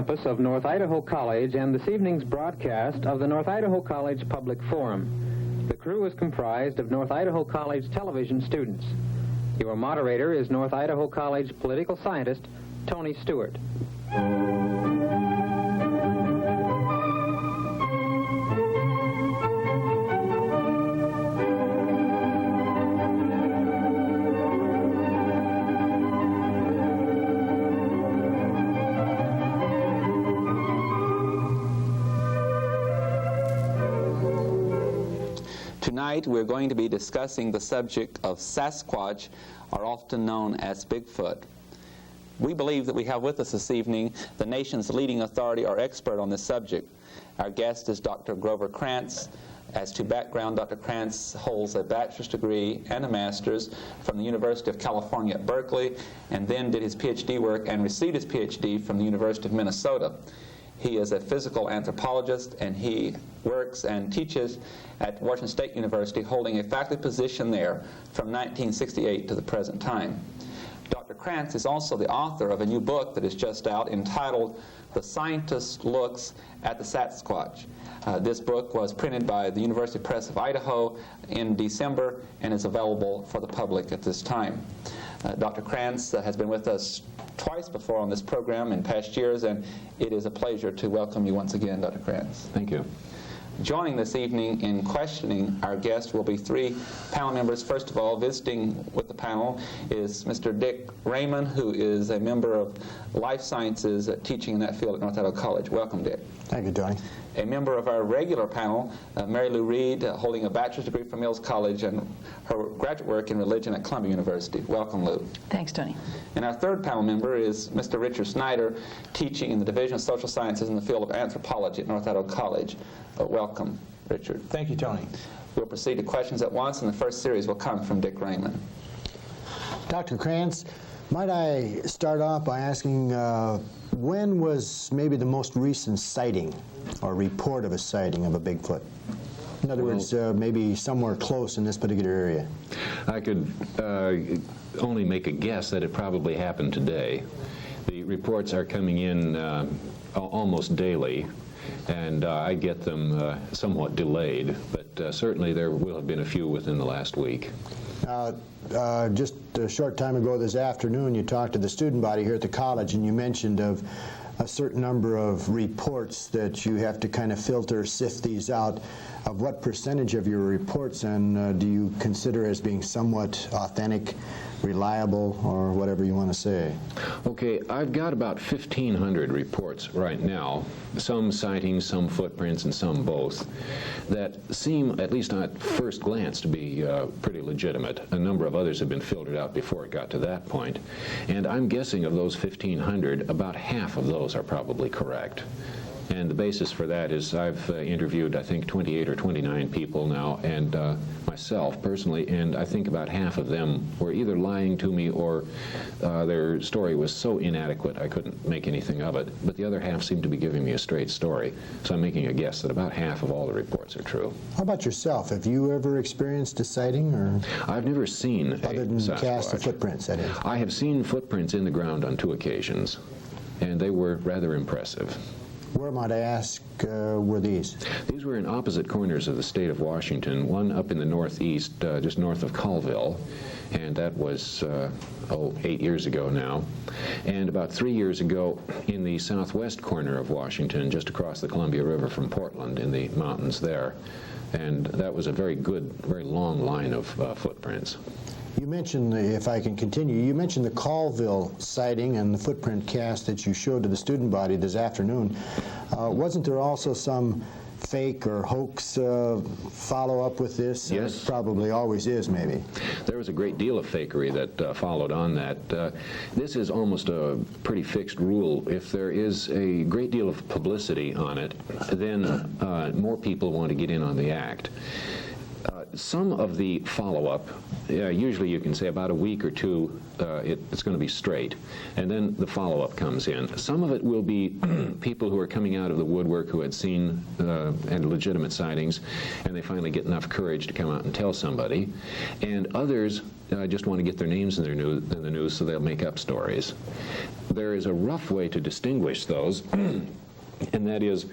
campus of North Idaho College and this evening's broadcast of the North Idaho College Public Forum. The crew is comprised of North Idaho College television students. Your moderator is North Idaho College political scientist Tony Stewart. Tonight we're going to be discussing the subject of Sasquatch, or often known as Bigfoot. We believe that we have with us this evening the nation's leading authority or expert on this subject. Our guest is Dr. Grover Krantz. As to background, Dr. Krantz holds a bachelor's degree and a master's from the University of California at Berkeley, and then did his PhD work and received his PhD from the University of Minnesota. He is a physical anthropologist, and he works and teaches at Washington State University, holding a faculty position there from 1968 to the present time. Dr. Krantz is also the author of a new book that is just out entitled The Scientist Looks at the Sasquatch. This book was printed by the University Press of Idaho in December and is available for the public at this time. Dr. Krantz has been with us twice before on this program in past years, and it is a pleasure to welcome you once again, Dr. Krantz. Thank you. Joining this evening in questioning our guest will be three panel members. First of all, visiting with the panel is Mr. Dick Raymond, who is a member of life sciences teaching in that field at North Idaho College. Welcome, Dick. Thank you, Tony. A member of our regular panel, Mary Lou Reed, holding a bachelor's degree from Mills College and her graduate work in religion at Columbia University. Welcome, Lou. Thanks, Tony. And our third panel member is Mr. Richard Snyder, teaching in the Division of Social Sciences in the field of anthropology at North Idaho College. Welcome, Richard. Thank you, Tony. We'll proceed to questions at once, and the first series will come from Dick Raymond. Dr. Krantz, might I start off by asking when was maybe the most recent sighting or report of a sighting of a Bigfoot? In other words, maybe somewhere close in this particular area. I could only make a guess that it probably happened today. The reports are coming in almost daily, and I get them somewhat delayed, but certainly there will have been a few within the last week. Just a short time ago this afternoon, you talked to the student body here at the college, and you mentioned of a certain number of reports that you have to kind of filter, sift these out. Of what percentage of your reports and do you consider as being somewhat authentic, reliable, or whatever you want to say? Okay, I've got about 1,500 reports right now, some sightings, some footprints, and some both, that seem, at least at first glance, to be pretty legitimate. A number of others have been filtered out before it got to that point, and I'm guessing of those 1,500, about half of those are probably correct. And the basis for that is I've interviewed, I think, 28 or 29 people now, and myself personally, and I think about half of them were either lying to me or their story was so inadequate I couldn't make anything of it. But the other half seemed to be giving me a straight story. So I'm making a guess that about half of all the reports are true. How about yourself? Have you ever experienced a sighting, or I've never seen other than Sasquatch. cast of footprints, that is? I have seen footprints in the ground on 2 occasions, and they were rather impressive. Where, might I ask, were these? These were in opposite corners of the state of Washington, one up in the northeast, just north of Colville, and that was, 8 years ago now. And about 3 years ago in the southwest corner of Washington, just across the Columbia River from Portland in the mountains there. And that was a very good, very long line of footprints. You mentioned, if I can continue, you mentioned the Colville sighting and the footprint cast that you showed to the student body this afternoon. Wasn't there also some fake or hoax follow-up with this? Yes. Probably always is, maybe. There was a great deal of fakery that followed on that. This is almost a pretty fixed rule. If there is a great deal of publicity on it, then more people want to get in on the act. Some of the follow-up, usually you can say about a week or two, it's going to be straight, and then the follow-up comes in. Some of it will be people who are coming out of the woodwork who had seen and legitimate sightings, and they finally get enough courage to come out and tell somebody, and others just want to get their names in the news so they'll make up stories. There is a rough way to distinguish those, and that is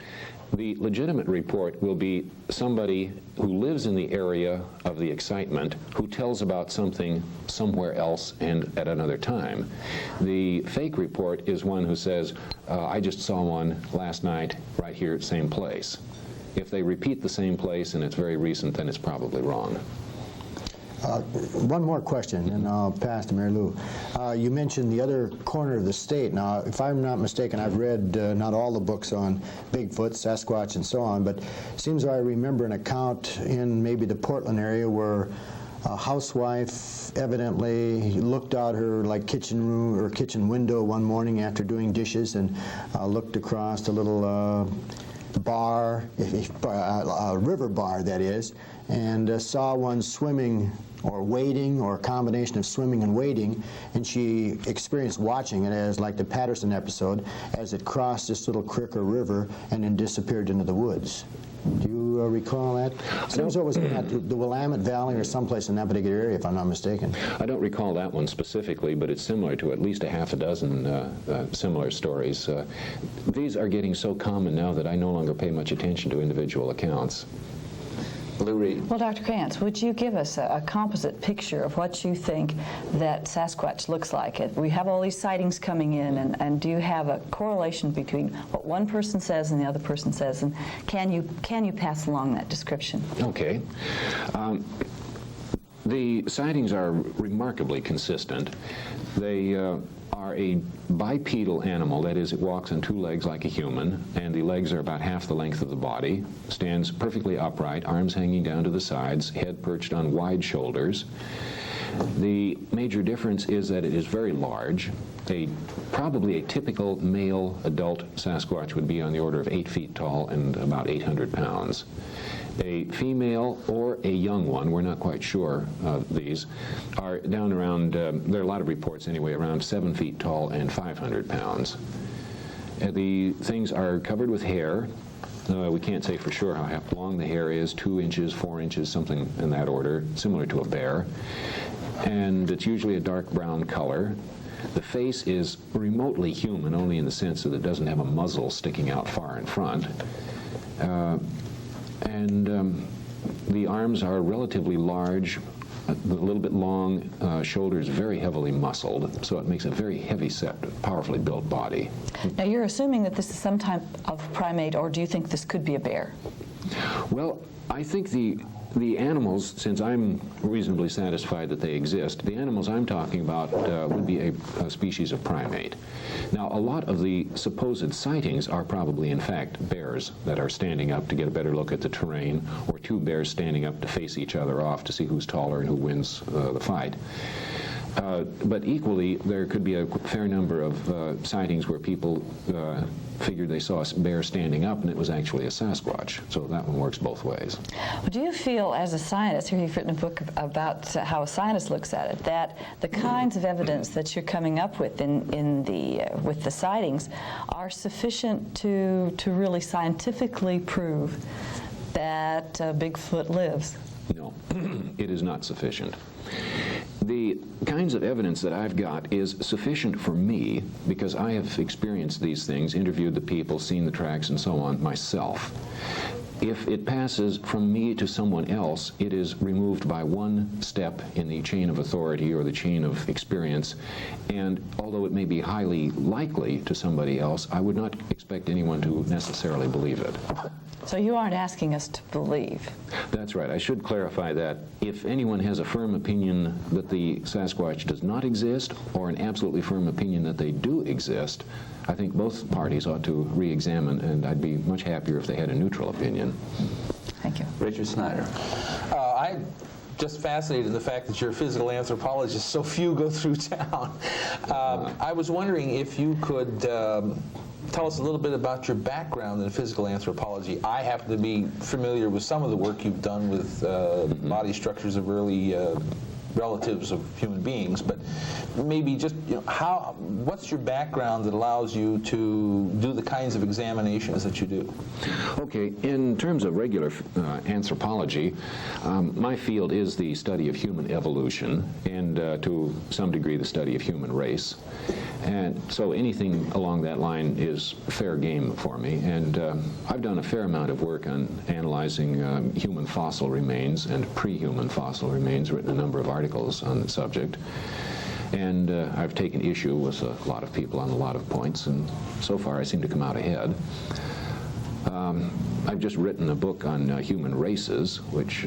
the legitimate report will be somebody who lives in the area of the excitement who tells about something somewhere else and at another time. The fake report is one who says, I just saw one last night right here at the same place. If they repeat the same place and it's very recent, then it's probably wrong. One more question, and I'll pass to Mary Lou. You mentioned the other corner of the state. Now, if I'm not mistaken, I've read not all the books on Bigfoot, Sasquatch, and so on, but it seems I remember an account in maybe the Portland area where a housewife evidently looked out her kitchen room or kitchen window one morning after doing dishes and looked across a little bar, a river bar that is, and saw one swimming or wading, or a combination of swimming and wading, and she experienced watching it as like the Patterson episode as it crossed this little creek or river and then disappeared into the woods. Do you recall that? Seems it was in the Willamette Valley or someplace in that particular area, if I'm not mistaken. I don't recall that one specifically, but it's similar to at least a half a dozen similar stories. These are getting so common now that I no longer pay much attention to individual accounts. Lou Reed. Well, Dr. Krantz, would you give us a composite picture of what you think that Sasquatch looks like? We have all these sightings coming in, and do you have a correlation between what one person says and the other person says, and can you pass along that description? Okay. The sightings are remarkably consistent. They are a bipedal animal, that is, it walks on two legs like a human, and the legs are about half the length of the body, stands perfectly upright, arms hanging down to the sides, head perched on wide shoulders. The major difference is that it is very large. Probably a typical male adult Sasquatch would be on the order of 8 feet tall and about 800 pounds. A female or a young one, we're not quite sure of these, are down around, there are a lot of reports anyway, around 7 feet tall and 500 pounds. The things are covered with hair. We can't say for sure how long the hair is, 2 inches, 4 inches, something in that order, similar to a bear. And it's usually a dark brown color. The face is remotely human, only in the sense that it doesn't have a muzzle sticking out far in front. The arms are relatively large, a little bit long, shoulders very heavily muscled, so it makes a very heavy-set, powerfully built body. Now, you're assuming that this is some type of primate, or do you think this could be a bear? Well, I think the animals, since I'm reasonably satisfied that they exist, the animals I'm talking about would be a species of primate. Now, a lot of the supposed sightings are probably, in fact, bears that are standing up to get a better look at the terrain, or 2 bears standing up to face each other off to see who's taller and who wins the fight. But equally, there could be a fair number of sightings where people figured they saw a bear standing up and it was actually a Sasquatch. So that one works both ways. Well, do you feel, as a scientist, here you've written a book about how a scientist looks at it, that the kinds of evidence that you're coming up with with the sightings are sufficient to really scientifically prove that Bigfoot lives? No, it is not sufficient. The kinds of evidence that I've got is sufficient for me because I have experienced these things, interviewed the people, seen the tracks, and so on myself. If it passes from me to someone else, it is removed by one step in the chain of authority or the chain of experience, and although it may be highly likely to somebody else, I would not expect anyone to necessarily believe it. So you aren't asking us to believe. That's right. I should clarify that. If anyone has a firm opinion that the Sasquatch does not exist, or an absolutely firm opinion that they do exist, I think both parties ought to re-examine, and I'd be much happier if they had a neutral opinion. Thank you. Richard Snyder. I'm just fascinated in the fact that you're a physical anthropologist, so few go through town. I was wondering if you could tell us a little bit about your background in physical anthropology. I happen to be familiar with some of the work you've done with body structures of early relatives of human beings, but maybe just, what's your background that allows you to do the kinds of examinations that you do? Okay, in terms of regular anthropology, my field is the study of human evolution and to some degree the study of human race. And so anything along that line is fair game for me. And I've done a fair amount of work on analyzing human fossil remains and pre-human fossil remains, written a number of articles on the subject. And I've taken issue with a lot of people on a lot of points, and so far I seem to come out ahead. I've just written a book on human races, which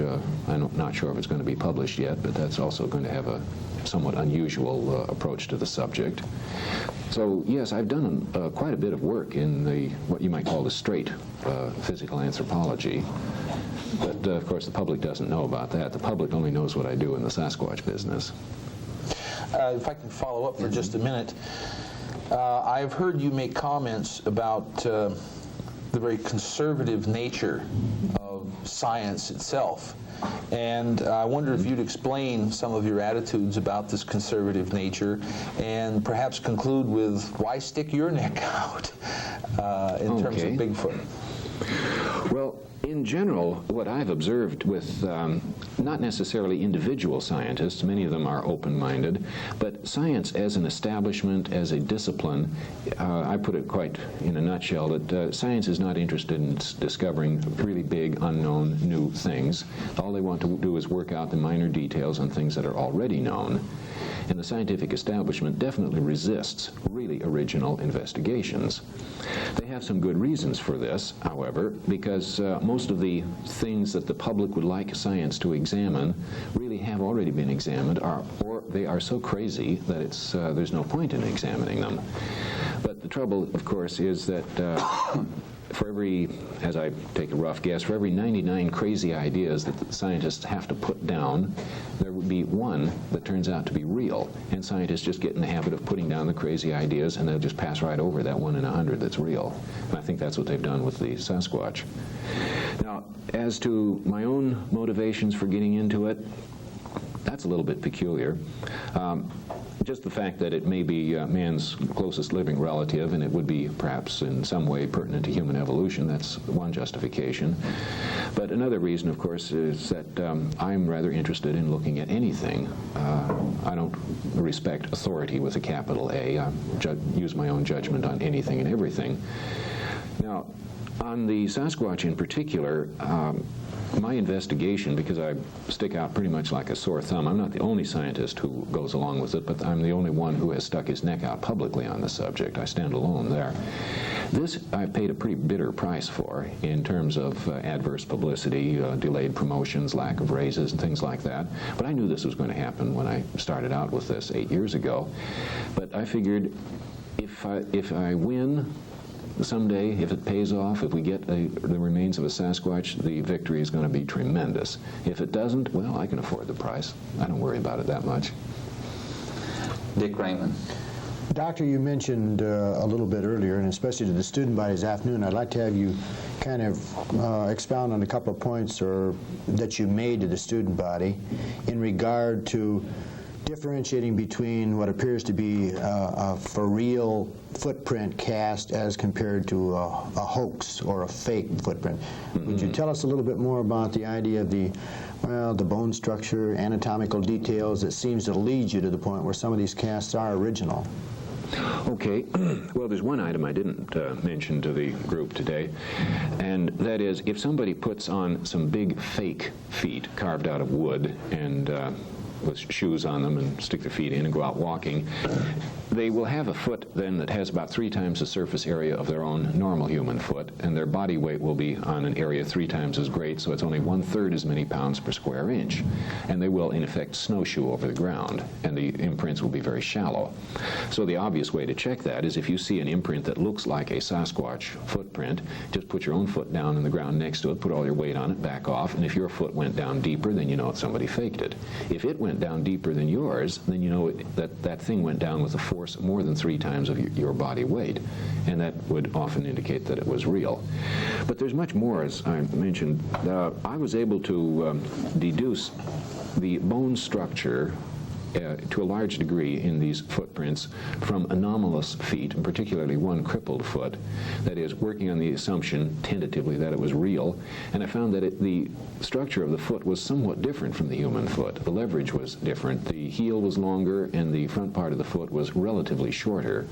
I'm not sure if it's going to be published yet, but that's also going to have a somewhat unusual approach to the subject. So yes, I've done quite a bit of work in what you might call the straight physical anthropology. But of course the public doesn't know about that. The public only knows what I do in the Sasquatch business. If I can follow up for just a minute, I've heard you make comments about the very conservative nature of science itself. And I wonder if you'd explain some of your attitudes about this conservative nature and perhaps conclude with why stick your neck out in terms of Bigfoot. Well, in general, what I've observed with not necessarily individual scientists, many of them are open-minded, but science as an establishment, as a discipline, I put it quite in a nutshell that science is not interested in discovering really big, unknown, new things. All they want to do is work out the minor details on things that are already known. And the scientific establishment definitely resists really original investigations. They have some good reasons for this, however, because most of the things that the public would like science to examine really have already been examined, or they are so crazy that there's no point in examining them. But the trouble, of course, is that for every, as I take a rough guess, for every 99 crazy ideas that the scientists have to put down, there would be one that turns out to be real. And scientists just get in the habit of putting down the crazy ideas, and they'll just pass right over that 1 in 100 that's real. And I think that's what they've done with the Sasquatch. Now, as to my own motivations for getting into it, that's a little bit peculiar. Just the fact that it may be man's closest living relative, and it would be perhaps in some way pertinent to human evolution, that's one justification. But another reason, of course, is that I'm rather interested in looking at anything. I don't respect authority with a capital A. I use my own judgment on anything and everything. Now, on the Sasquatch in particular, my investigation, because I stick out pretty much like a sore thumb, I'm not the only scientist who goes along with it, but I'm the only one who has stuck his neck out publicly on the subject. I stand alone there. This I've paid a pretty bitter price for in terms of adverse publicity, delayed promotions, lack of raises, and things like that. But I knew this was going to happen when I started out with this 8 years ago. But I figured if I win someday, if it pays off, if we get the remains of a Sasquatch, the victory is going to be tremendous. If it doesn't, well, I can afford the price. I don't worry about it that much. Dick Raymond. Doctor, you mentioned a little bit earlier, and especially to the student body this afternoon, I'd like to have you kind of expound on a couple of points that you made to the student body in regard to differentiating between what appears to be a for real footprint cast as compared to a hoax or a fake footprint. Mm-hmm. Would you tell us a little bit more about the idea of the bone structure, anatomical details that seems to lead you to the point where some of these casts are original? Okay. Well, there's one item I didn't mention to the group today, and that is if somebody puts on some big fake feet carved out of wood and with shoes on them and stick their feet in and go out walking, they will have a foot then that has about 3 times the surface area of their own normal human foot, and their body weight will be on an area 3 times as great, so it's only 1/3 as many pounds per square inch. And they will, in effect, snowshoe over the ground, and the imprints will be very shallow. So the obvious way to check that is if you see an imprint that looks like a Sasquatch footprint, just put your own foot down in the ground next to it, put all your weight on it, back off, and if your foot went down deeper, then you know somebody faked it. If it went down deeper than yours, then you know that thing went down with a force more than 3 times of your body weight, and that would often indicate that it was real. But there's much more, as I mentioned. I was able to deduce the bone structure to a large degree in these footprints from anomalous feet, and particularly one crippled foot, that is, working on the assumption, tentatively, that it was real, and I found that the structure of the foot was somewhat different from the human foot. The leverage was different. The heel was longer, and the front part of the foot was relatively shorter.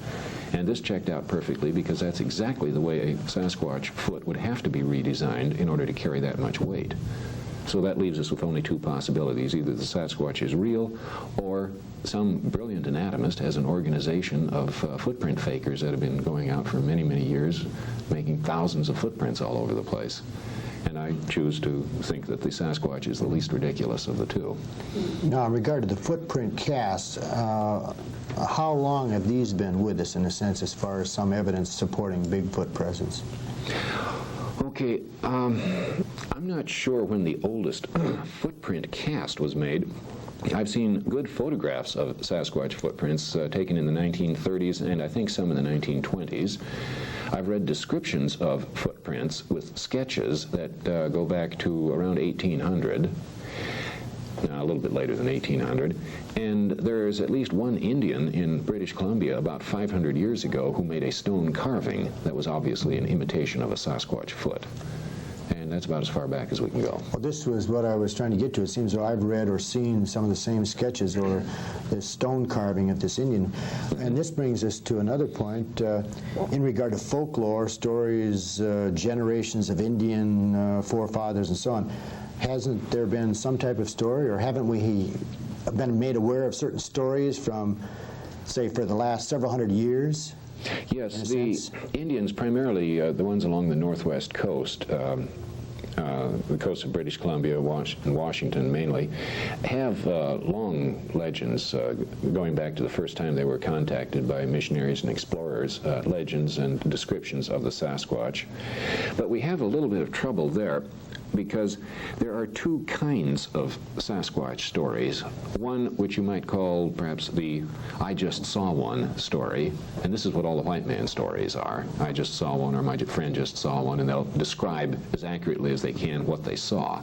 And this checked out perfectly because that's exactly the way a Sasquatch foot would have to be redesigned in order to carry that much weight. So that leaves us with only two possibilities. Either the Sasquatch is real, or some brilliant anatomist has an organization of footprint fakers that have been going out for many, many years, making thousands of footprints all over the place. And I choose to think that the Sasquatch is the least ridiculous of the two. Now, in regard to the footprint casts, how long have these been with us, in a sense, as far as some evidence supporting Bigfoot presence? Okay, I'm not sure when the oldest footprint cast was made. I've seen good photographs of Sasquatch footprints taken in the 1930s and I think some in the 1920s. I've read descriptions of footprints with sketches that go back to around 1800. A little bit later than 1800, and there's at least one Indian in British Columbia about 500 years ago who made a stone carving that was obviously an imitation of a Sasquatch foot. And that's about as far back as we can go. Well, this was what I was trying to get to. It seems though I've read or seen some of the same sketches or this stone carving of this Indian. And this brings us to another point in regard to folklore, stories, generations of Indian forefathers and so on. Hasn't there been some type of story, or haven't we been made aware of certain stories from, say, for the last several hundred years? Yes, the Indians, primarily the ones along the northwest coast, the coast of British Columbia and Washington mainly, have long legends going back to the first time they were contacted by missionaries and explorers, legends and descriptions of the Sasquatch. But we have a little bit of trouble there, because there are two kinds of Sasquatch stories. One which you might call perhaps the I just saw one story, and this is what all the white man stories are. I just saw one, or my friend just saw one, and they'll describe as accurately as they can what they saw.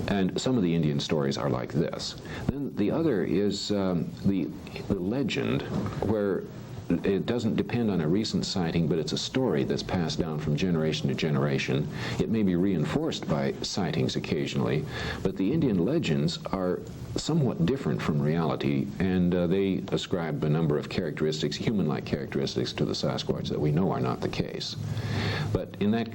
And some of the Indian stories are like this. Then the other is the legend, where it doesn't depend on a recent sighting, but it's a story that's passed down from generation to generation. It may be reinforced by sightings occasionally, but the Indian legends are somewhat different from reality, and they ascribe a number of characteristics, human-like characteristics, to the Sasquatch that we know are not the case. But in that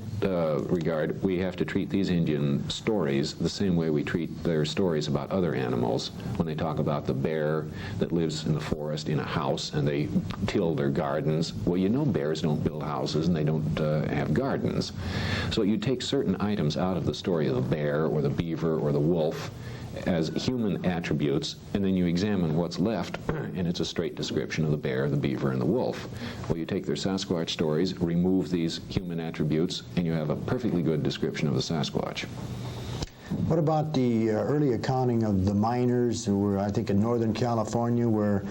regard, we have to treat these Indian stories the same way we treat their stories about other animals. When they talk about the bear that lives in the forest in a house and they till their gardens, well, you know bears don't build houses and they don't have gardens. So you take certain items out of the story of the bear or the beaver or the wolf as human attributes, and then you examine what's left, and it's a straight description of the bear, the beaver, and the wolf. Well, you take their Sasquatch stories, remove these human attributes, and you have a perfectly good description of the Sasquatch. What about the early accounting of the miners who were, I think, in Northern California, where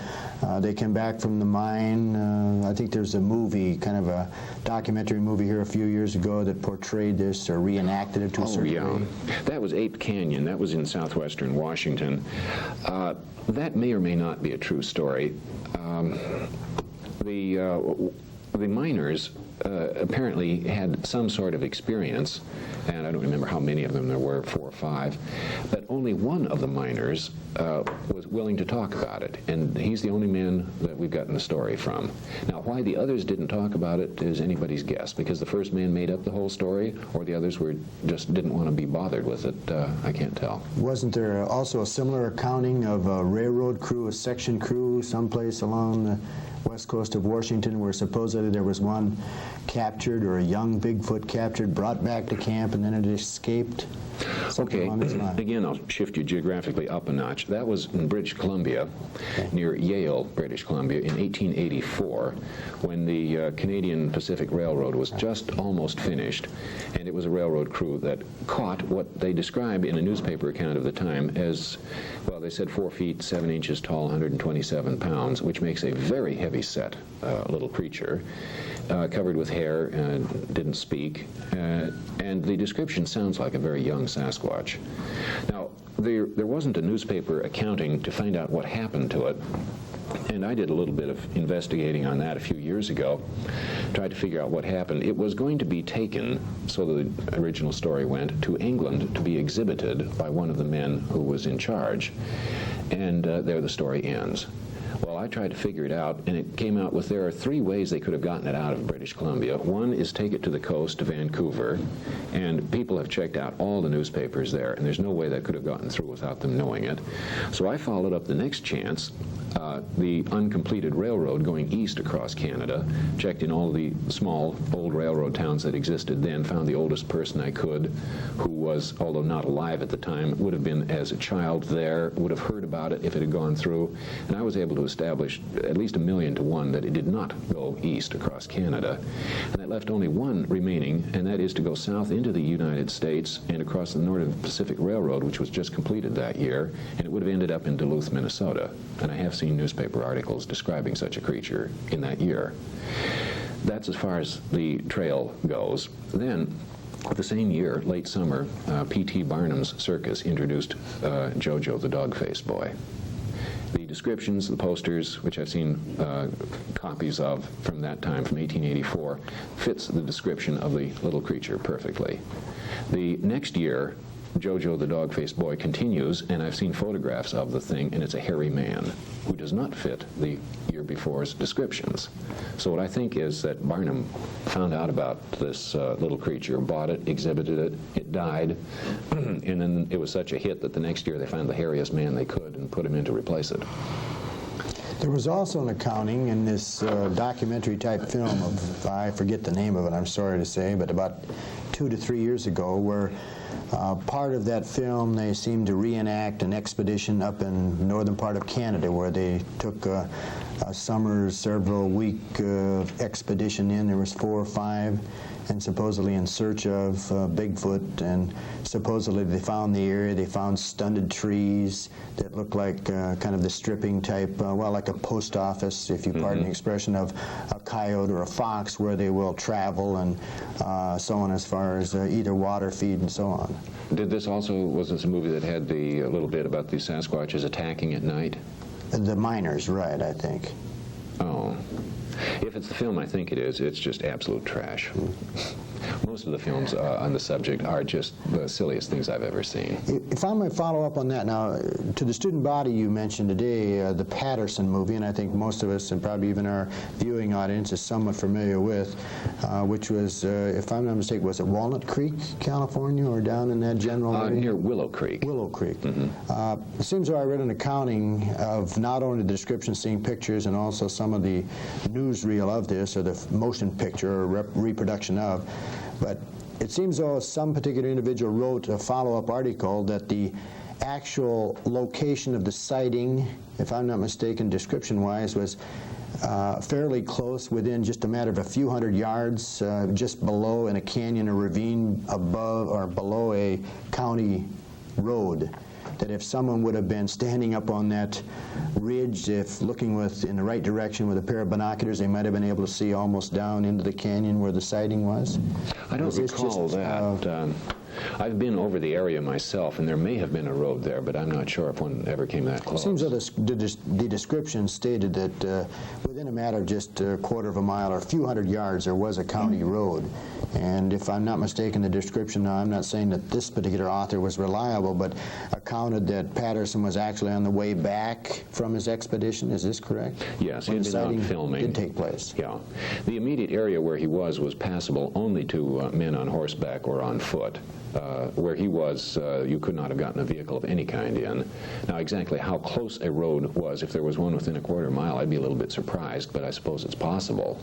they came back from the mine? I think there's a movie, kind of a documentary movie here a few years ago that portrayed this or reenacted it to a certain degree. That was Ape Canyon. That was in southwestern Washington. That may or may not be a true story. The miners apparently had some sort of experience, and I don't remember how many of them there were, 4 or 5, but only one of the miners was willing to talk about it, and he's the only man that we've gotten the story from. Now, why the others didn't talk about it is anybody's guess, because the first man made up the whole story, or the others just didn't want to be bothered with it. I can't tell. Wasn't there also a similar accounting of a railroad crew, a section crew, someplace along the west coast of Washington, where supposedly there was one captured, or a young Bigfoot captured, brought back to camp, and then it escaped? Okay, again, I'll shift you geographically up a notch. That was in British Columbia, near Yale, British Columbia, in 1884, when the Canadian Pacific Railroad was just almost finished, and it was a railroad crew that caught what they described in a newspaper account of the time as, well, they said 4 feet 7 inches tall, 127 pounds, which makes a very heavy set little creature, covered with hair and didn't speak, and the description sounds like a very young Sasquatch. Now, there wasn't a newspaper accounting to find out what happened to it. And I did a little bit of investigating on that a few years ago, tried to figure out what happened. It was going to be taken, so the original story went, to England to be exhibited by one of the men who was in charge. And there the story ends. Well, I tried to figure it out, and it came out with there are 3 ways they could have gotten it out of British Columbia. One is take it to the coast, to Vancouver, and people have checked out all the newspapers there, and there's no way that could have gotten through without them knowing it. So I followed up the next chance, the uncompleted railroad going east across Canada, checked in all the small old railroad towns that existed then, found the oldest person I could, who was, although not alive at the time, would have been as a child there, would have heard about it if it had gone through, and I was able to establish at least 1,000,000 to 1 that it did not go east across Canada. And that left only one remaining, and that is to go south into the United States and across the Northern Pacific Railroad, which was just completed that year, and it would have ended up in Duluth, Minnesota. And I have seen newspaper articles describing such a creature in that year. That's as far as the trail goes. Then, the same year, late summer, P.T. Barnum's circus introduced Jojo the dog-faced boy. The descriptions, the posters, which I've seen copies of from that time, from 1884, fits the description of the little creature perfectly. The next year, Jojo the dog-faced boy continues, and I've seen photographs of the thing, and it's a hairy man who does not fit the year before's descriptions. So what I think is that Barnum found out about this little creature, bought it, exhibited it, it died, and then it was such a hit that the next year they found the hairiest man they could and put him in to replace it. There was also an accounting in this documentary-type film of, I forget the name of it, I'm sorry to say, but about 2 to 3 years ago, where part of that film they seemed to reenact an expedition up in the northern part of Canada where they took a summer, several-week expedition in. There was 4 or 5, and supposedly in search of Bigfoot, and supposedly they found the area. They found stunted trees that looked like kind of the stripping type, well, like a post office, if you pardon the expression, of a coyote or a fox, where they will travel and so on, as far as either water feed and so on. Did this also, was this a movie that had the little bit about the Sasquatches attacking at night? The miners, right, I think. Oh. If it's the film I think it is, it's just absolute trash. Most of the films on the subject are just the silliest things I've ever seen. If I might follow up on that now, to the student body you mentioned today, the Patterson movie, and I think most of us, and probably even our viewing audience, is somewhat familiar with, which was, if I'm not mistaken, was it Walnut Creek, California, or down in that general area? Near Willow Creek. Willow Creek. It seems though I read an accounting of not only the description, seeing pictures, and also some of the newsreel of this, or the motion picture or reproduction of, but it seems though some particular individual wrote a follow-up article that the actual location of the sighting, if I'm not mistaken, description-wise, was fairly close, within just a matter of a few hundred yards, just below in a canyon or ravine above or below a county road. That if someone would have been standing up on that ridge, if looking in the right direction with a pair of binoculars, they might have been able to see almost down into the canyon where the sighting was. I don't recall that. I've been over the area myself, and there may have been a road there, but I'm not sure if one ever came that close. It seems that the description stated that within a matter of just a quarter of a mile or a few hundred yards, there was a county road. And if I'm not mistaken, the description, now I'm not saying that this particular author was reliable, but accounted that Patterson was actually on the way back from his expedition. Is this correct? Yes, he had been out filming. Did take place. Yeah. The immediate area where he was passable only to men on horseback or on foot. Where he was, you could not have gotten a vehicle of any kind in. Now, exactly how close a road was, if there was one within a quarter mile, I'd be a little bit surprised, but I suppose it's possible.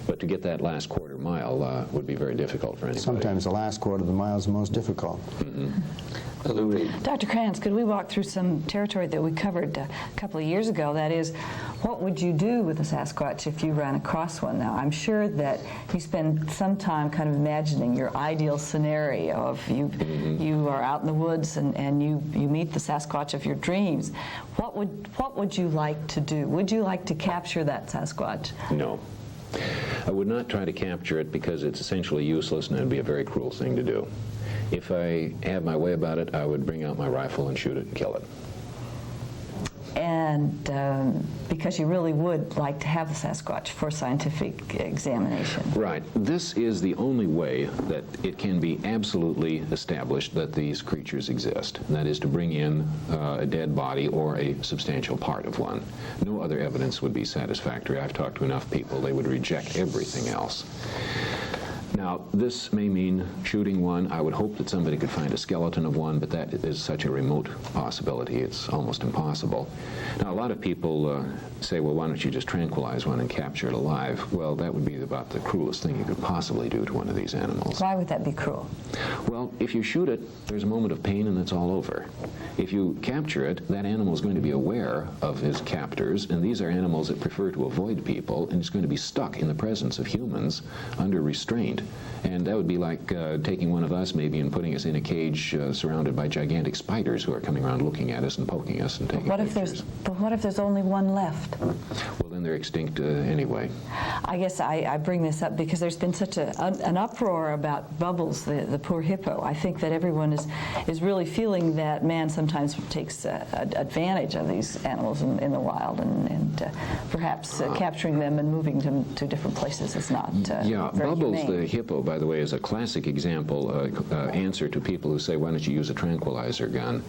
But to get that last quarter mile would be very difficult for anybody. Sometimes the last quarter of the mile is the most difficult. Dr. Kranz, could we walk through some territory that we covered a couple of years ago? That is, what would you do with a Sasquatch if you ran across one? Now, I'm sure that you spend some time kind of imagining your ideal scenario of you are out in the woods and you meet the Sasquatch of your dreams. What would you like to do? Would you like to capture that Sasquatch? No. I would not try to capture it because it's essentially useless and it would be a very cruel thing to do. If I had my way about it, I would bring out my rifle and shoot it and kill it. And because you really would like to have the Sasquatch for scientific examination. Right. This is the only way that it can be absolutely established that these creatures exist. And that is to bring in a dead body or a substantial part of one. No other evidence would be satisfactory. I've talked to enough people. They would reject everything else. Now, this may mean shooting one. I would hope that somebody could find a skeleton of one, but that is such a remote possibility, it's almost impossible. Now, a lot of people say, well, why don't you just tranquilize one and capture it alive? Well, that would be about the cruelest thing you could possibly do to one of these animals. Why would that be cruel? Well, if you shoot it, there's a moment of pain and it's all over. If you capture it, that animal is going to be aware of his captors, and these are animals that prefer to avoid people, and it's going to be stuck in the presence of humans under restraint. And that would be like taking one of us maybe and putting us in a cage surrounded by gigantic spiders who are coming around looking at us and poking us and taking pictures. But what if there's only one left? Well, then they're extinct anyway. I guess I bring this up because there's been such an uproar about Bubbles, the poor hippo. I think that everyone is really feeling that man sometimes takes advantage of these animals in the wild, and perhaps capturing them and moving them to different places is not yeah, very Bubbles humane. the hippo, by the way, is a classic example, answer to people who say, why don't you use a tranquilizer gun?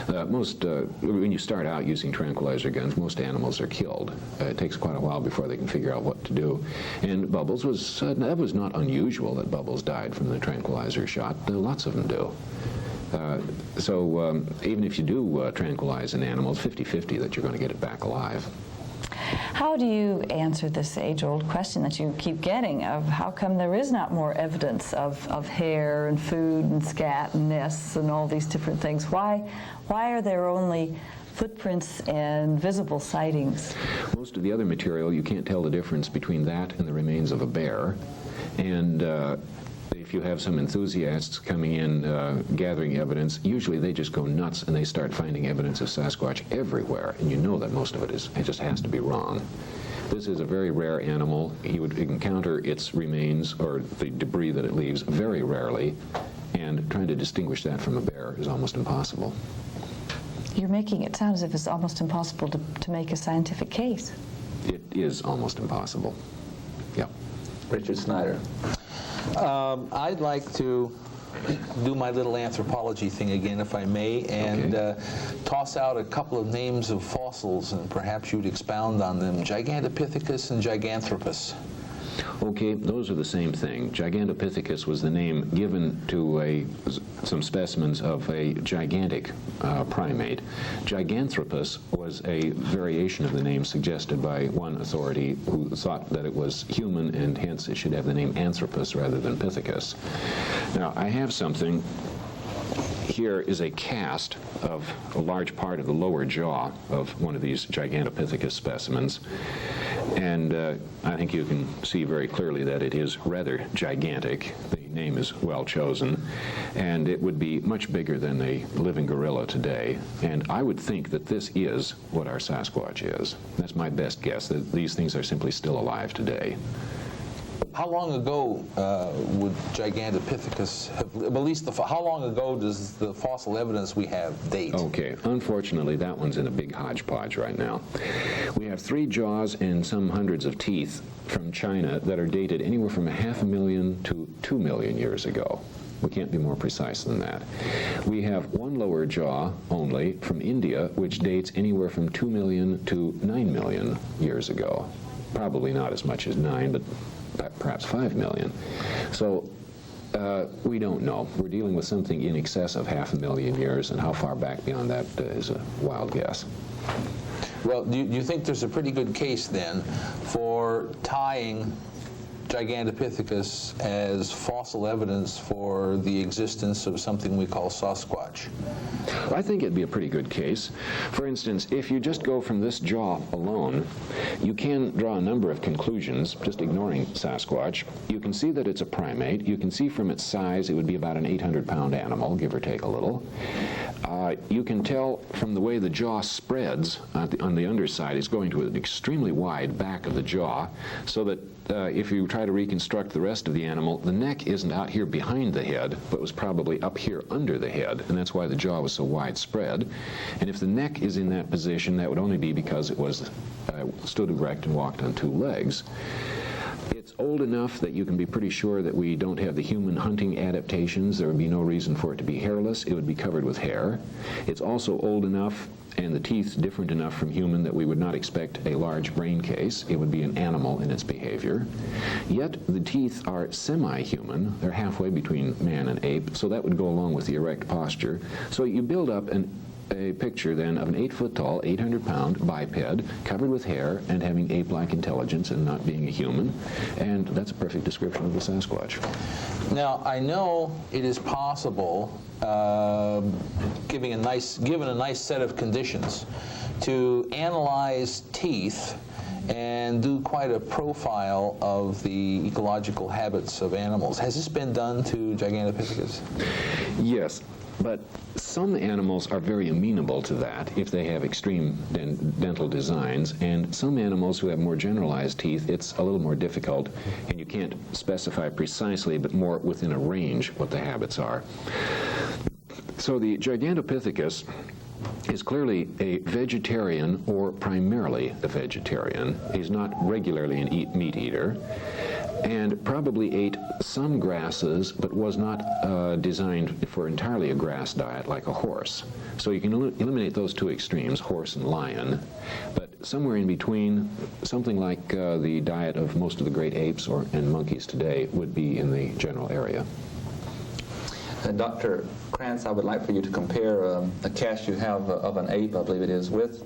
When you start out using tranquilizer guns, most animals are killed. It takes quite a while before they can figure out what to do. And Bubbles was, that was not unusual that Bubbles died from the tranquilizer shot. Lots of them do. So even if you do tranquilize an animal, it's 50-50 that you're going to get it back alive. How do you answer this age-old question that you keep getting of how come there is not more evidence of hair and food and scat and nests and all these different things? Why are there only footprints and visible sightings? Most of the other material, you can't tell the difference between that and the remains of a bear. And if you have some enthusiasts coming in gathering evidence, usually they just go nuts and they start finding evidence of Sasquatch everywhere, and you know that most of it just has to be wrong. This is a very rare animal. You would encounter its remains or the debris that it leaves very rarely, and trying to distinguish that from a bear is almost impossible. You're making it sound as if it's almost impossible to make a scientific case. It is almost impossible. Yeah. Richard Snyder. I'd like to do my little anthropology thing again, if I may, and toss out a couple of names of fossils, and perhaps you'd expound on them. Gigantopithecus and Giganthropus. Okay, those are the same thing. Gigantopithecus was the name given to some specimens of a gigantic primate. Giganthropus was a variation of the name suggested by one authority who thought that it was human and hence it should have the name Anthropus rather than Pithecus. Now, I have something. Here is a cast of a large part of the lower jaw of one of these Gigantopithecus specimens. And I think you can see very clearly that it is rather gigantic. The name is well chosen. And it would be much bigger than a living gorilla today. And I would think that this is what our Sasquatch is. That's my best guess, that these things are simply still alive today. How long ago would Gigantopithecus have, at least how long ago does the fossil evidence we have date? Okay, unfortunately that one's in a big hodgepodge right now. We have 3 jaws and some hundreds of teeth from China that are dated anywhere from 500,000 to 2 million years ago. We can't be more precise than that. We have 1 lower jaw only from India, which dates anywhere from 2 million to 9 million years ago. Probably not as much as 9, but perhaps 5 million. So we don't know. We're dealing with something in excess of 500,000 years, and how far back beyond that is a wild guess. Well, do you think there's a pretty good case then for tying Gigantopithecus as fossil evidence for the existence of something we call Sasquatch? I think it'd be a pretty good case. For instance, if you just go from this jaw alone, you can draw a number of conclusions, just ignoring Sasquatch. You can see that it's a primate. You can see from its size it would be about an 800-pound animal, give or take a little. You can tell from the way the jaw spreads on the underside, it's going to an extremely wide back of the jaw, so that if you try to reconstruct the rest of the animal, the neck isn't out here behind the head, but was probably up here under the head, and that's why the jaw was so widespread. And if the neck is in that position, that would only be because it was stood erect and walked on two legs. It's old enough that you can be pretty sure that we don't have the human hunting adaptations. There would be no reason for it to be hairless. It would be covered with hair. It's also old enough and the teeth different enough from human that we would not expect a large brain case. It would be an animal in its behavior. Yet the teeth are semi-human. They're halfway between man and ape, so that would go along with the erect posture. So you build up a picture then of an 8-foot-tall, 800-pound biped covered with hair and having ape-like intelligence and not being a human, and that's a perfect description of the Sasquatch. Now, I know it is possible, given a nice set of conditions, to analyze teeth and do quite a profile of the ecological habits of animals. Has this been done to Gigantopithecus? Yes. But some animals are very amenable to that if they have extreme dental designs, and some animals who have more generalized teeth, it's a little more difficult, and you can't specify precisely, but more within a range what the habits are. So the Gigantopithecus is clearly a vegetarian, or primarily a vegetarian. He's not regularly a meat eater, and probably ate some grasses, but was not designed for entirely a grass diet like a horse. So you can eliminate those two extremes, horse and lion, but somewhere in between, something like the diet of most of the great apes and monkeys today would be in the general area. Dr. Krantz, I would like for you to compare a cast you have of an ape, I believe it is, with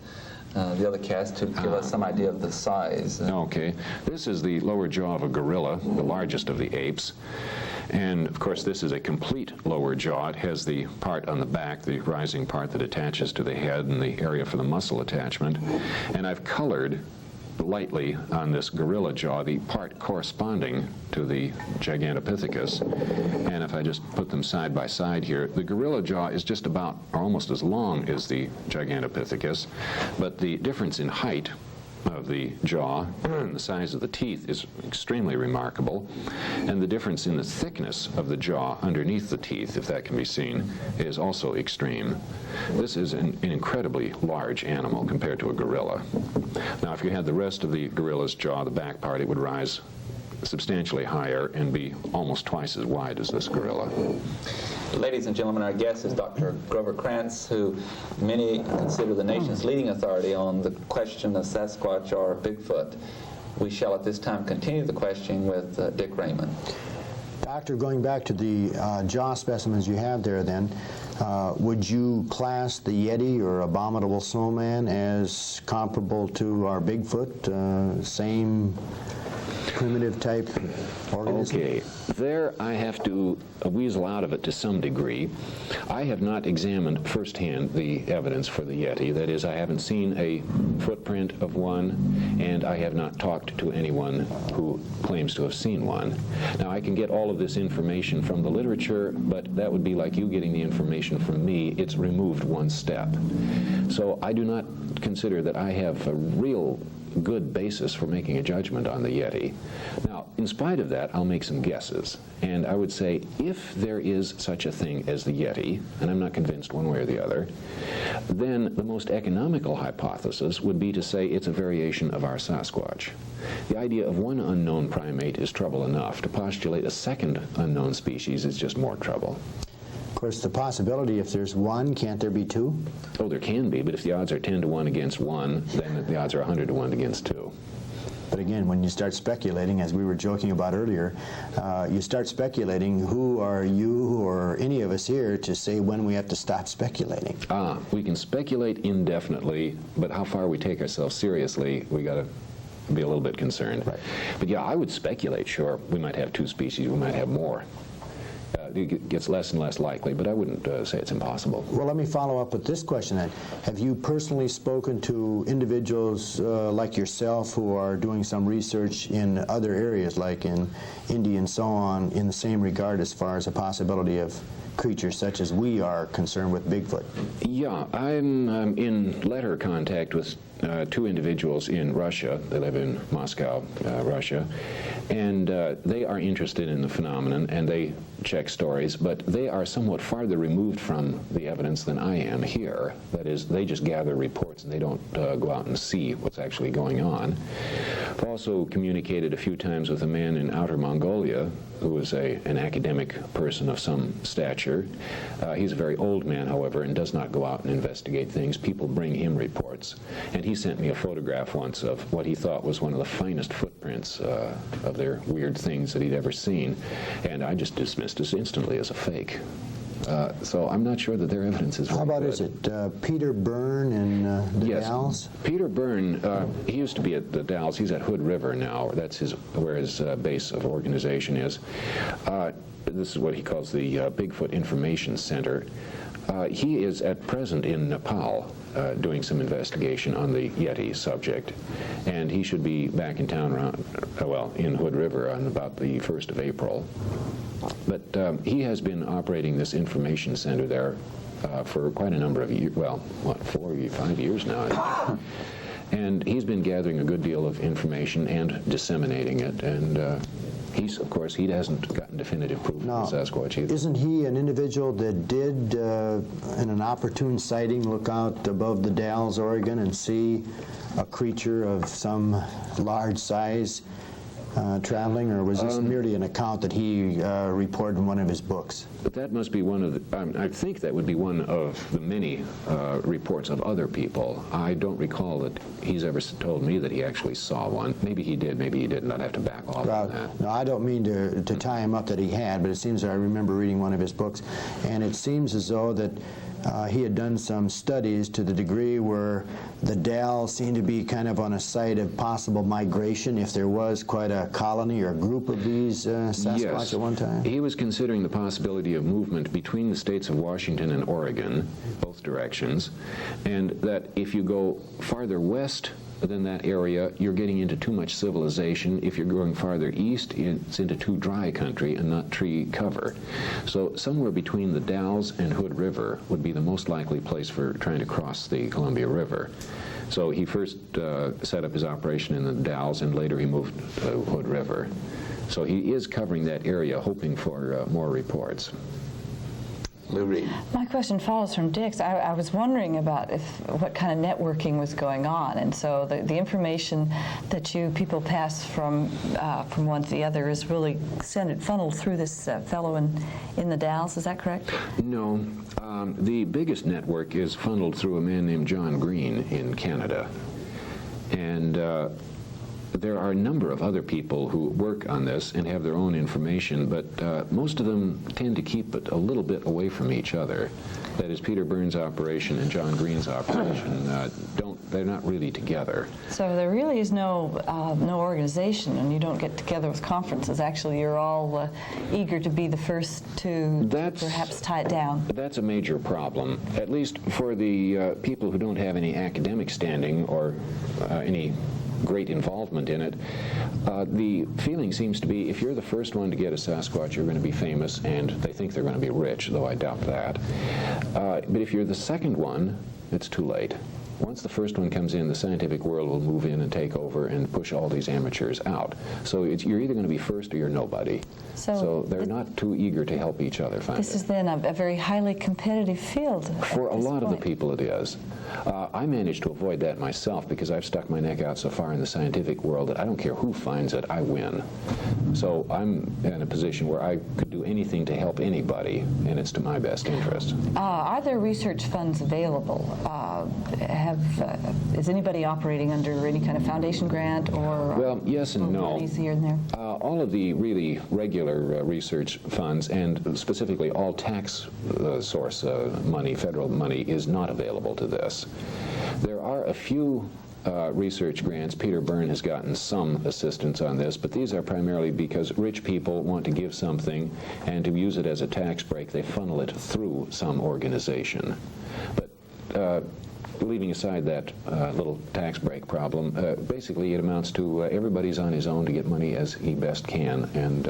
the other cast to give us some idea of the size. Okay. This is the lower jaw of a gorilla, the largest of the apes. And, of course, this is a complete lower jaw. It has the part on the back, the rising part that attaches to the head, and the area for the muscle attachment. And I've colored lightly on this gorilla jaw the part corresponding to the Gigantopithecus. And if I just put them side by side here, the gorilla jaw is just about or almost as long as the Gigantopithecus, but the difference in height of the jaw and the size of the teeth is extremely remarkable, and the difference in the thickness of the jaw underneath the teeth, if that can be seen, is also extreme. This is an incredibly large animal compared to a gorilla. Now, if you had the rest of the gorilla's jaw, the back part, it would rise substantially higher and be almost twice as wide as this gorilla. Ladies and gentlemen, our guest is Dr. Grover Krantz, who many consider the nation's leading authority on the question of Sasquatch or Bigfoot. We shall at this time continue the questioning with Dick Raymond. Doctor, going back to the jaw specimens you have there then, would you class the Yeti or abominable snowman as comparable to our Bigfoot? Same primitive type organism? Okay, there I have to weasel out of it to some degree. I have not examined firsthand the evidence for the Yeti. That is, I haven't seen a footprint of one, and I have not talked to anyone who claims to have seen one. Now, I can get all of this information from the literature, but that would be like you getting the information from me. It's removed one step. So I do not consider that I have a real good basis for making a judgment on the Yeti. Now, in spite of that, I'll make some guesses. And I would say, if there is such a thing as the Yeti, and I'm not convinced one way or the other, then the most economical hypothesis would be to say it's a variation of our Sasquatch. The idea of one unknown primate is trouble enough. To postulate a second unknown species is just more trouble. Of course, the possibility, if there's one, can't there be two? Oh, there can be, but if the odds are 10 to 1 against 1, then the odds are 100 to 1 against 2. But again, when you start speculating, as we were joking about earlier, you start speculating, who are you or any of us here to say when we have to stop speculating? We can speculate indefinitely, but how far we take ourselves seriously, we got to be a little bit concerned. Right. But yeah, I would speculate, sure, we might have 2 species, we might have more. It gets less and less likely, but I wouldn't say it's impossible. Well, let me follow up with this question then. Have you personally spoken to individuals like yourself who are doing some research in other areas, like in India and so on, in the same regard as far as the possibility of creatures such as we are concerned with Bigfoot? Yeah, I'm in letter contact with two individuals in Russia. They live in Moscow, Russia, and they are interested in the phenomenon, and they check stories, but they are somewhat farther removed from the evidence than I am here. That is, they just gather reports and they don't go out and see what's actually going on. I've also communicated a few times with a man in Outer Mongolia who is an academic person of some stature. He's a very old man, however, and does not go out and investigate things. People bring him reports. And he sent me a photograph once of what he thought was one of the finest footprints of their weird things that he'd ever seen. And I just dismissed it instantly as a fake. So I'm not sure that their evidence is very good. How about, is it Peter Byrne in the Dalles? Peter Byrne, he used to be at the Dalles. He's at Hood River now. That's where his base of organization is. This is what he calls the Bigfoot Information Center. He is at present in Nepal doing some investigation on the Yeti subject, and he should be back in town in Hood River on about the 1st of April. But he has been operating this information center there for quite a number of years, 4 or 5 years now. And he's been gathering a good deal of information and disseminating it, and of course, he hasn't gotten definitive proof of the Sasquatch either. Isn't he an individual that did, in an opportune sighting, look out above the Dalles, Oregon, and see a creature of some large size traveling, or was this merely an account that he reported in one of his books? But that must be one of the, I think that would be one of the many reports of other people. I don't recall that he's ever told me that he actually saw one. Maybe he did, maybe he didn't. I'd have to back off on that. No, I don't mean to tie him up that he had, but it seems I remember reading one of his books, and it seems as though that he had done some studies to the degree where the Dalles seemed to be kind of on a site of possible migration, if there was quite a colony or a group of these Sasquatch at one time. He was considering the possibility of movement between the states of Washington and Oregon, both directions, and that if you go farther west than that area, you're getting into too much civilization. If you're going farther east, it's into too dry country and not tree cover. So somewhere between the Dalles and Hood River would be the most likely place for trying to cross the Columbia River. So he first set up his operation in the Dalles, and later he moved to Hood River. So he is covering that area, hoping for more reports. Lou Reed. My question follows from Dick's. I was wondering about what kind of networking was going on, and so the information that people pass from one to the other is really funneled through this fellow in the Dalles. Is that correct? No. The biggest network is funneled through a man named John Green in Canada. And there are a number of other people who work on this and have their own information, but most of them tend to keep it a little bit away from each other. That is, Peter Byrne's operation and John Green's operation they're not really together. So there really is no organization, and you don't get together with conferences. Actually, you're all eager to be the first to perhaps tie it down. That's a major problem, at least for the people who don't have any academic standing or any great involvement in it. The feeling seems to be if you're the first one to get a Sasquatch, you're going to be famous, and they think they're going to be rich, though I doubt that. But if you're the second one, it's too late. Once the first one comes in, the scientific world will move in and take over and push all these amateurs out. So you're either going to be first or you're nobody. So they're not too eager to help each other find This is then a very highly competitive field. For a lot of the people it is. I managed to avoid that myself because I've stuck my neck out so far in the scientific world that I don't care who finds it, I win. So I'm in a position where I could do anything to help anybody, and it's to my best interest. Are there research funds available? Is anybody operating under any kind of foundation grant or well, yes and no. monies here and there? All of the really regular research funds, and specifically all tax source money, federal money, is not available to this. There are a few research grants. Peter Byrne has gotten some assistance on this, but these are primarily because rich people want to give something, and to use it as a tax break, they funnel it through some organization. But leaving aside that little tax break problem, basically it amounts to everybody's on his own to get money as he best can, and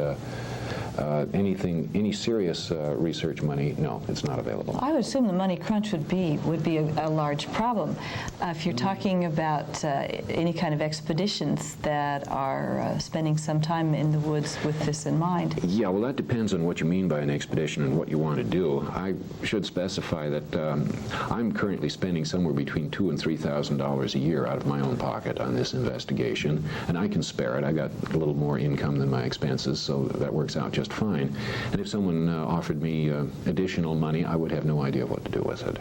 Any serious research money, no, it's not available. I would assume the money crunch would be a large problem. If you're talking about any kind of expeditions that are spending some time in the woods with this in mind. Yeah, well, that depends on what you mean by an expedition and what you want to do. I should specify that I'm currently spending somewhere between $2,000 and $3,000 a year out of my own pocket on this investigation, and I can spare it. I got a little more income than my expenses, so that works out just fine. And if someone offered me additional money, I would have no idea what to do with it.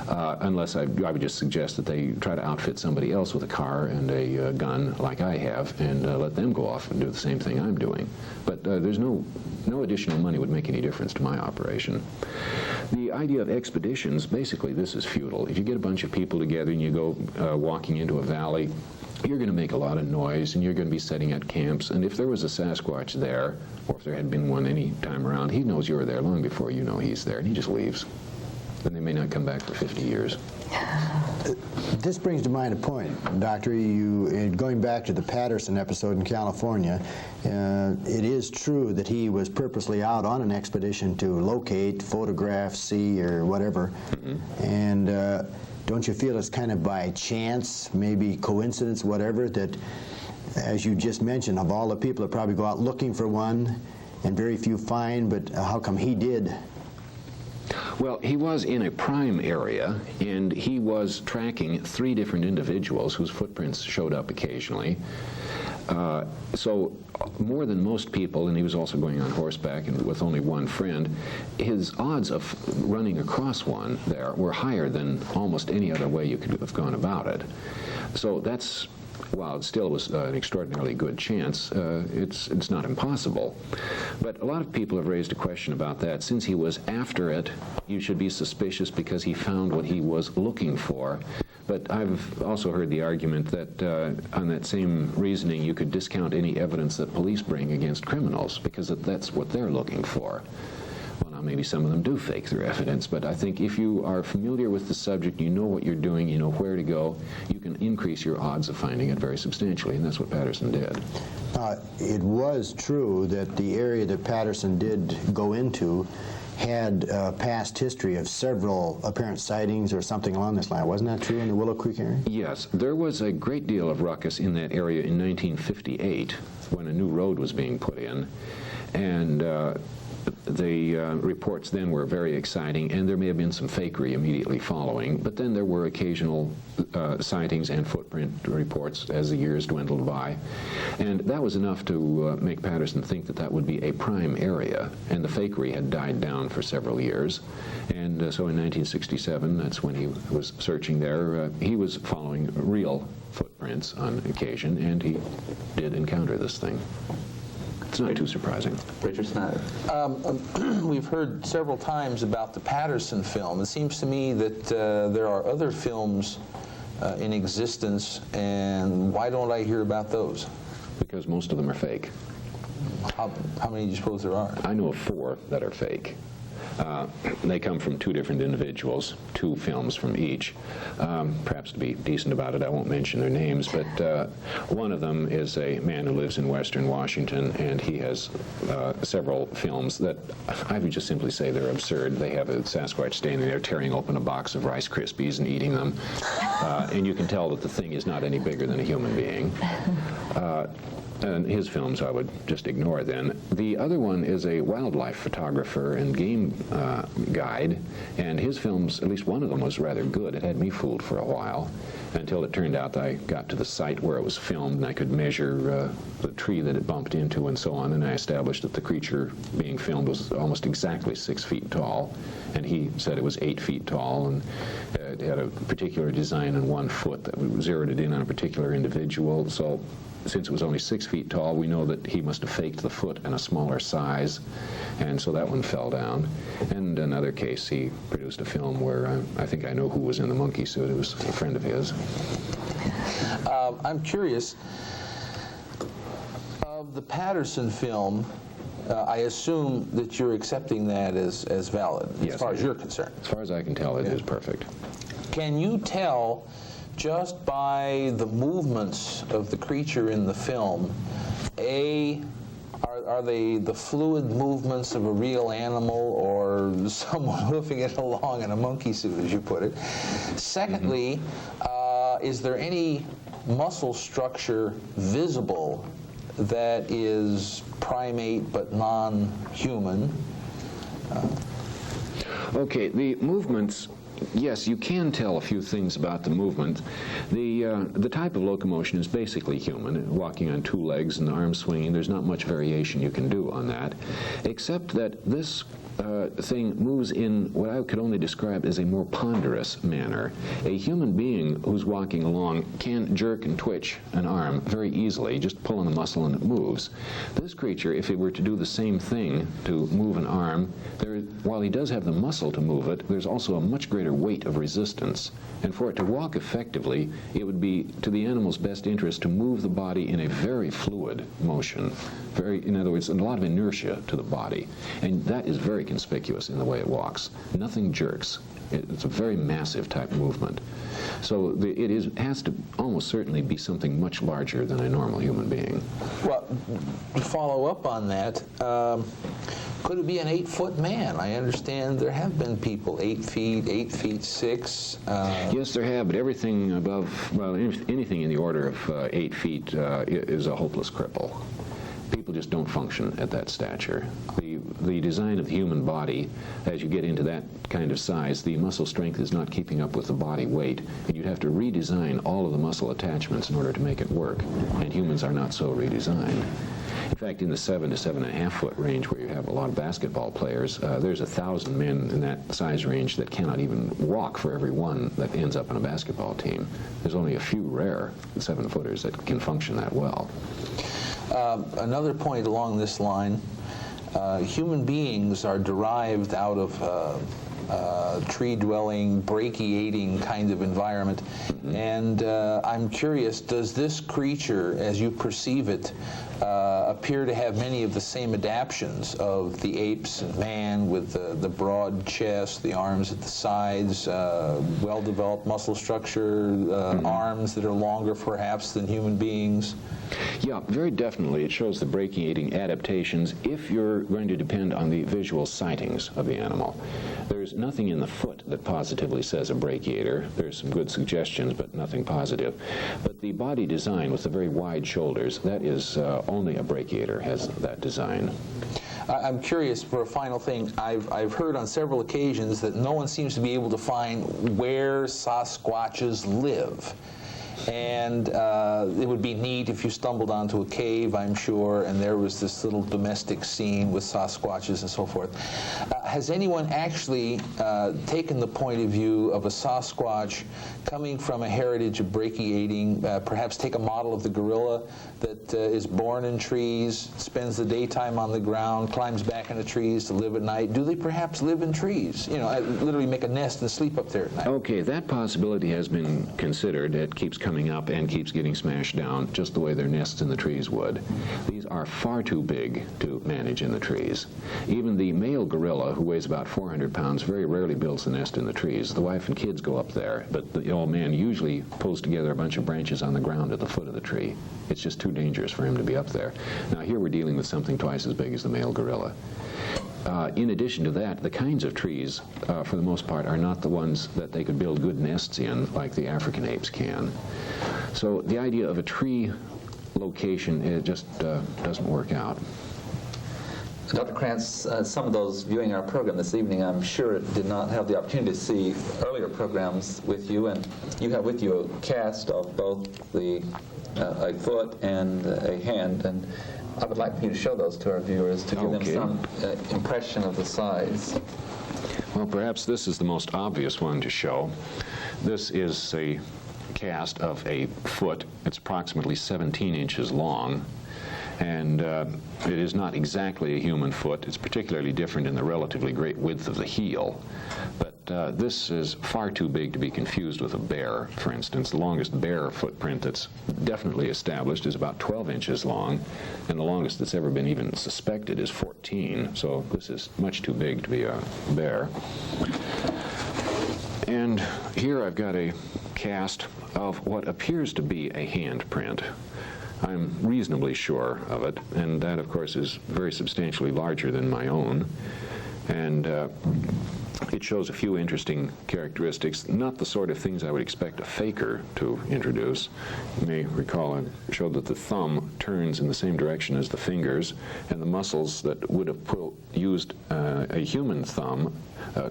Unless I would just suggest that they try to outfit somebody else with a car and a gun like I have, and let them go off and do the same thing I'm doing. But there's no additional money would make any difference to my operation. The idea of expeditions, basically this is futile. If you get a bunch of people together and you go walking into a valley, you're going to make a lot of noise, and you're going to be setting up camps. And if there was a Sasquatch there, or if there had been one any time around, he knows you're there long before you know he's there, and he just leaves. Then they may not come back for 50 years. This brings to mind a point, Doctor. Going back to the Patterson episode in California, it is true that he was purposely out on an expedition to locate, photograph, see, or whatever. Mm-hmm. And don't you feel it's kind of by chance, maybe coincidence, whatever, that, as you just mentioned, of all the people that probably go out looking for one, and very few find, but how come he did? Well, he was in a prime area, and he was tracking 3 different individuals whose footprints showed up occasionally. So more than most people, and he was also going on horseback and with only one friend, his odds of running across one there were higher than almost any other way you could have gone about it. So that's, while it still was an extraordinarily good chance, it's not impossible. But a lot of people have raised a question about that. Since he was after it, you should be suspicious because he found what he was looking for. But I've also heard the argument that on that same reasoning, you could discount any evidence that police bring against criminals because that's what they're looking for. Well, now maybe some of them do fake their evidence, but I think if you are familiar with the subject, you know what you're doing, you know where to go, you can increase your odds of finding it very substantially, and that's what Patterson did. It was true that the area that Patterson did go into had a past history of several apparent sightings or something along this line. Wasn't that true in the Willow Creek area? Yes. There was a great deal of ruckus in that area in 1958 when a new road was being put in, and the reports then were very exciting, and there may have been some fakery immediately following, but then there were occasional sightings and footprint reports as the years dwindled by. And that was enough to make Patterson think that that would be a prime area, and the fakery had died down for several years. And so in 1967, that's when he was searching there, he was following real footprints on occasion, and he did encounter this thing. It's not too surprising. Richard Snyder. We've heard several times about the Patterson film. It seems to me that there are other films in existence, and why don't I hear about those? Because most of them are fake. How many do you suppose there are? I know of 4 that are fake. They come from 2 different individuals, 2 films from each. Perhaps to be decent about it, I won't mention their names, but one of them is a man who lives in western Washington, and he has several films that I would just simply say they're absurd. They have a Sasquatch standing there tearing open a box of Rice Krispies and eating them, and you can tell that the thing is not any bigger than a human being. And his films I would just ignore then. The other one is a wildlife photographer and game guide, and his films, at least one of them, was rather good. It had me fooled for a while, until it turned out that I got to the site where it was filmed, and I could measure the tree that it bumped into and so on, and I established that the creature being filmed was almost exactly 6 feet tall, and he said it was 8 feet tall, and it had a particular design on one foot that zeroed it in on a particular individual. So since it was only 6 feet tall, we know that he must have faked the foot in a smaller size, and so that one fell down. And another case, he produced a film where I think I know who was in the monkey suit. It was a friend of his. I'm curious, of the Patterson film, I assume that you're accepting that as valid, Yes, as far as you're concerned. As far as I can tell, it is perfect. Can you tell, just by the movements of the creature in the film, are Are they the fluid movements of a real animal or someone hoofing it along in a monkey suit, as you put it? Secondly, is there any muscle structure visible that is primate but non-human? Okay, the movements, yes, you can tell a few things about the movement. The type of locomotion is basically human, walking on two legs and the arms swinging. There's not much variation you can do on that, except that this thing moves in what I could only describe as a more ponderous manner. A human being who's walking along can jerk and twitch an arm very easily, just pull on the muscle and it moves. This creature, if it were to do the same thing, to move an arm, while he does have the muscle to move it, there's also a much greater weight of resistance. And for it to walk effectively, it would be to the animal's best interest to move the body in a very fluid motion. In other words, a lot of inertia to the body. And that is very conspicuous in the way it walks. Nothing jerks. It's a very massive type movement. So it has to almost certainly be something much larger than a normal human being. Well, to follow up on that, could it be an 8-foot man? I understand there have been people 8 feet, 8 feet 6. Yes, there have, but everything above, well, anything in the order of 8 feet is a hopeless cripple. People just don't function at that stature. The design of the human body, as you get into that kind of size, the muscle strength is not keeping up with the body weight, and you'd have to redesign all of the muscle attachments in order to make it work, and humans are not so redesigned. In fact, in the 7 to 7.5 foot range, where you have a lot of basketball players, there's 1,000 men in that size range that cannot even walk for every one that ends up on a basketball team. There's only a few rare 7-footers that can function that well. Another point along this line, human beings are derived out of tree-dwelling, brachiating kind of environment. And I'm curious, does this creature, as you perceive it, appear to have many of the same adaptions of the apes and man, with the broad chest, the arms at the sides, well-developed muscle structure, arms that are longer perhaps than human beings? Yeah, very definitely it shows the brachiating adaptations if you're going to depend on the visual sightings of the animal. There's nothing in the foot that positively says a brachiator. There's some good suggestions, but nothing positive. But the body design with the very wide shoulders, that is only a brachiator has that design. I'm curious, for a final thing, I've heard on several occasions that no one seems to be able to find where Sasquatches live. And it would be neat if you stumbled onto a cave, I'm sure, and there was this little domestic scene with Sasquatches and so forth. Has anyone actually taken the point of view of a Sasquatch coming from a heritage of brachiating, perhaps take a model of the gorilla that is born in trees, spends the daytime on the ground, climbs back into trees to live at night? Do they perhaps live in trees? You know, literally make a nest and sleep up there at night? Okay, that possibility has been considered. It keeps coming up and keeps getting smashed down, just the way their nests in the trees would. These are far too big to manage in the trees. Even the male gorilla, who weighs about 400 pounds, very rarely builds a nest in the trees. The wife and kids go up there, but the old man usually pulls together a bunch of branches on the ground at the foot of the tree. It's just too dangerous for him to be up there. Now here we're dealing with something twice as big as the male gorilla. In addition to that, the kinds of trees, for the most part, are not the ones that they could build good nests in like the African apes can. So the idea of a tree location, it just doesn't work out. Dr. Krantz, some of those viewing our program this evening, I'm sure, did not have the opportunity to see earlier programs with you, and you have with you a cast of both a foot and a hand, and I would like for you to show those to our viewers to give them some impression of the size. Well, perhaps this is the most obvious one to show. This is a cast of a foot. It's approximately 17 inches long, and it is not exactly a human foot. It's particularly different in the relatively great width of the heel. But this is far too big to be confused with a bear, for instance. The longest bear footprint that's definitely established is about 12 inches long, and the longest that's ever been even suspected is 14. So this is much too big to be a bear. And here I've got a cast of what appears to be a handprint. I'm reasonably sure of it, and that, of course, is very substantially larger than my own. And it shows a few interesting characteristics, not the sort of things I would expect a faker to introduce. You may recall I showed that the thumb turns in the same direction as the fingers, and the muscles that would have used a human thumb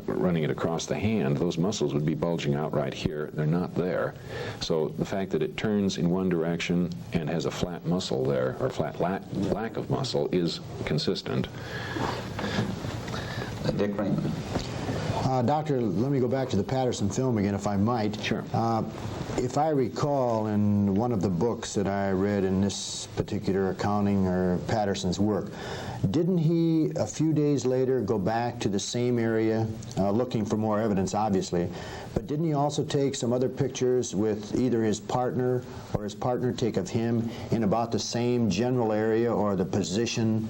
running it across the hand, those muscles would be bulging out right here. They're not there. So the fact that it turns in one direction and has a flat muscle there, or flat lack of muscle, is consistent. Dick Raymond. Doctor, let me go back to the Patterson film again, if I might. Sure. If I recall, in one of the books that I read in this particular accounting or Patterson's work, didn't he, a few days later, go back to the same area, looking for more evidence, obviously, but didn't he also take some other pictures with either his partner or his partner take of him in about the same general area or the position?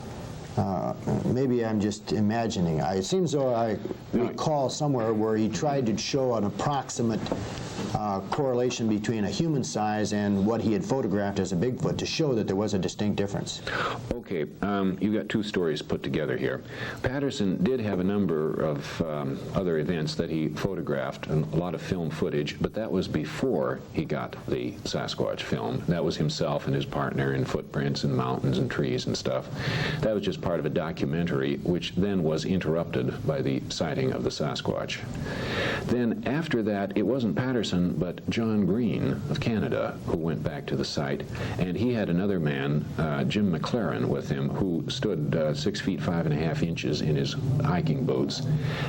Maybe I'm just imagining. It seems though I recall somewhere where he tried to show an approximate correlation between a human size and what he had photographed as a Bigfoot to show that there was a distinct difference. Okay, you've got two stories put together here. Patterson did have a number of other events that he photographed, and a lot of film footage, but that was before he got the Sasquatch film. That was himself and his partner in footprints and mountains and trees and stuff. That was just part of a documentary, which then was interrupted by the sighting of the Sasquatch. Then after that, it wasn't Patterson, but John Green of Canada, who went back to the site, and he had another man, Jim McLaren, with him, who stood 6 feet 5.5 inches in his hiking boots.